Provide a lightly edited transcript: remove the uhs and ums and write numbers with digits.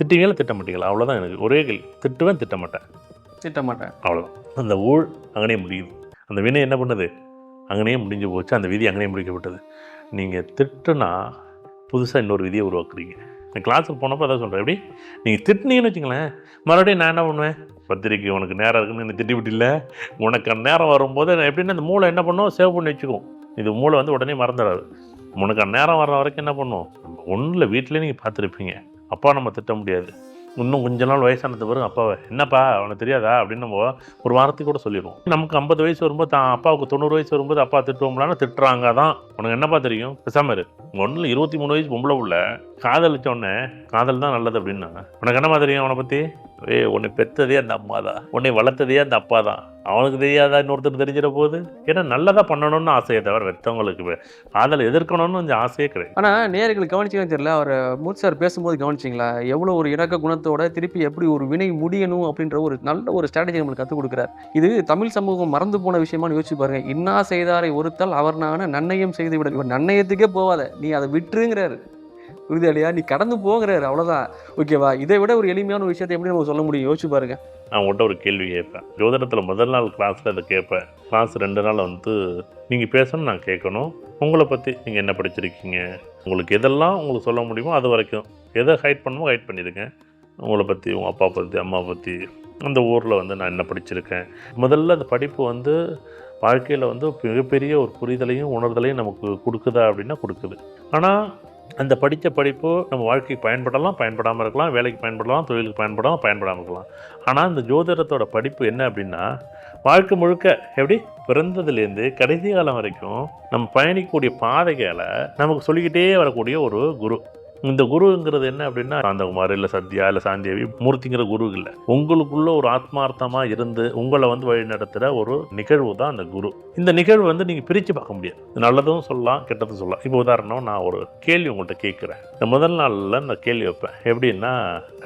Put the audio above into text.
திட்டுவீங்களா திட்ட மாட்டீங்களா? அவ்வளோதான் எனக்கு ஒரே கேள்வி. திட்டுவேன் திட்ட மாட்டேன். திட்ட மாட்டேன். அவ்வளோதான். அந்த ஊழ் அங்கனே முடியுது. அந்த வினை என்ன பண்ணுது? அங்கனே முடிஞ்சு போச்சு. அந்த விதி அங்கனே முடிக்கப்பட்டது. நீங்கள் திட்டுனா புதுசாக இன்னொரு விதியை உருவாக்குறீங்க. நான் கிளாஸுக்கு போனப்போ அதான் சொல்கிறேன். எப்படி நீங்கள் திட்டினீங்கன்னு வச்சுங்களேன், மறுபடியும் நான் என்ன பண்ணுவேன்? பத்திரிக்கை உனக்கு நேரம் இருக்குன்னு என்ன திட்டி விட்டில்ல, உனக்கு நேரம் வரும்போது எப்படின்னா அந்த மூளை என்ன பண்ணும்? சேவ் பண்ணி வச்சுக்கும். இது மூளை வந்து உடனே மறந்துடாது. உனக்கு நேரம் வர்ற வரைக்கும் என்ன பண்ணும்? ஒன்றும் இல்லை, வீட்டிலே நீங்கள் பார்த்துருப்பீங்க. அப்பா நம்ம திட்ட முடியாது. இன்னும் கொஞ்ச நாள் வயசானது பிறகு அப்பாவை என்னப்பா அவனுக்கு தெரியாதா அப்படின்னு நம்ம ஒரு வாரத்துக்கு கூட சொல்லிடுவோம். நமக்கு 50 வயசு வரும்போது அப்பாவுக்கு 90 வயசு வரும்போது அப்பா திட்டுவோம்லான்னு திட்டுறாங்க தான். உனக்கு என்னப்பா தெரியும்? பேசாம இரு. ஒன்றில் 23 வயசு பொம்பளை உள்ள காதலிச்சோடனே காதல் தான் நல்லது அப்படின்னாங்க. உனக்கு என்னமா தெரியும் அவனை பற்றி? உன்னை பெற்றதே அந்த அம்மா தான், உன்னை வளர்த்ததே அந்த அப்பா தான். அவனுக்கு தெரியாதா இன்னொருத்தர் தெரிஞ்சிட போகுது? ஏன்னா நல்லதாக பண்ணணும்னு ஆசையை தவிர வெற்றவங்களுக்கு காதலை எதிர்க்கணும்னு கொஞ்சம் ஆசையே கிடையாது. ஆனால் நேயர்களுக்கு கவனிச்சிங்கன்னு தெரியல, அவர் மூர்த்தி சார் பேசும்போது கவனிச்சிங்களா எவ்வளோ ஒரு இணக்க குணத்தோட திருப்பி எப்படி ஒரு வினை முடியணும் அப்படின்ற ஒரு நல்ல ஒரு ஸ்ட்ராட்டஜி நம்மளுக்கு கற்றுக் கொடுக்குறாரு. இது தமிழ் சமூகம் மறந்து போன விஷயமானு யோசிச்சு பாருங்க. இன்னா செய்தாரை ஒருத்தால் அவர் நான நன்னயம் செய்து விட, இவர் நன்னயத்துக்கே போவாத, நீ அதை விட்டுருங்கிறாரு. புரியுதா இல்லையா? நீ கடந்து போகிறாரு, அவ்வளோதான். ஓகேவா? இதை விட ஒரு எளிமையான ஒரு விஷயத்தை எப்படி நம்ம சொல்ல முடியும்? யோசிச்சு பாருங்க. நான் உங்கள்கிட்ட ஒரு கேள்வி கேட்பேன். ஜோதிடத்தில் முதல் நாள் கிளாஸில் அதை கேட்பேன். கிளாஸ் 2 நாள் வந்து நீங்கள் பேசணும், நான் கேட்கணும். உங்களை பற்றி நீங்கள் என்ன படிச்சிருக்கீங்க, உங்களுக்கு எதெல்லாம் உங்களுக்கு சொல்ல முடியுமோ அது வரைக்கும், எதை ஹைட் பண்ணணுமோ ஹைட் பண்ணிடுங்க. உங்களை பற்றி, உங்கள் அப்பா பற்றி, அம்மா பற்றி, அந்த ஊரில் வந்து நான் என்ன படிச்சிருக்கேன். முதல்ல அந்த படிப்பு வந்து வாழ்க்கையில் வந்து மிகப்பெரிய ஒரு புரிதலையும் உணர்தலையும் நமக்கு கொடுக்குதா அப்படின்னா கொடுக்குது. ஆனால் அந்த படித்த படிப்பு நம்ம வாழ்க்கைக்கு பயன்படலாம், பயன்படாமல் இருக்கலாம், வேலைக்கு பயன்படலாம், தொழிலுக்கு பயன்படாமல் இருக்கலாம். ஆனால் இந்த ஜோதிடத்தோட படிப்பு என்ன அப்படின்னா, வாழ்க்கை முழுக்க எப்படி பிறந்ததுலேருந்து கடைசி காலம் வரைக்கும் நம்ம பயணிக்கக்கூடிய பாதைகளை நமக்கு சொல்லிக்கிட்டே வரக்கூடிய ஒரு குரு. இந்த குருங்கிறது என்ன அப்படின்னா, சாந்தகுமார் இல்லை சத்யா இல்லை சாந்தேவி மூர்த்திங்கிற குரு இல்லை. உங்களுக்குள்ள ஒரு ஆத்மார்த்தமாக இருந்து உங்களை வந்து வழி நடத்துகிற ஒரு நிகழ்வு தான் அந்த குரு. இந்த நிகழ்வு வந்து நீங்கள் பிரித்து பார்க்க முடியாது. நல்லதும் சொல்லலாம், கெட்டதும் சொல்லலாம். இப்போ உதாரணம், நான் ஒரு கேள்வி உங்கள்கிட்ட கேட்குறேன். இந்த முதல் நாளில் நான் கேள்வி வைப்பேன். எப்படின்னா,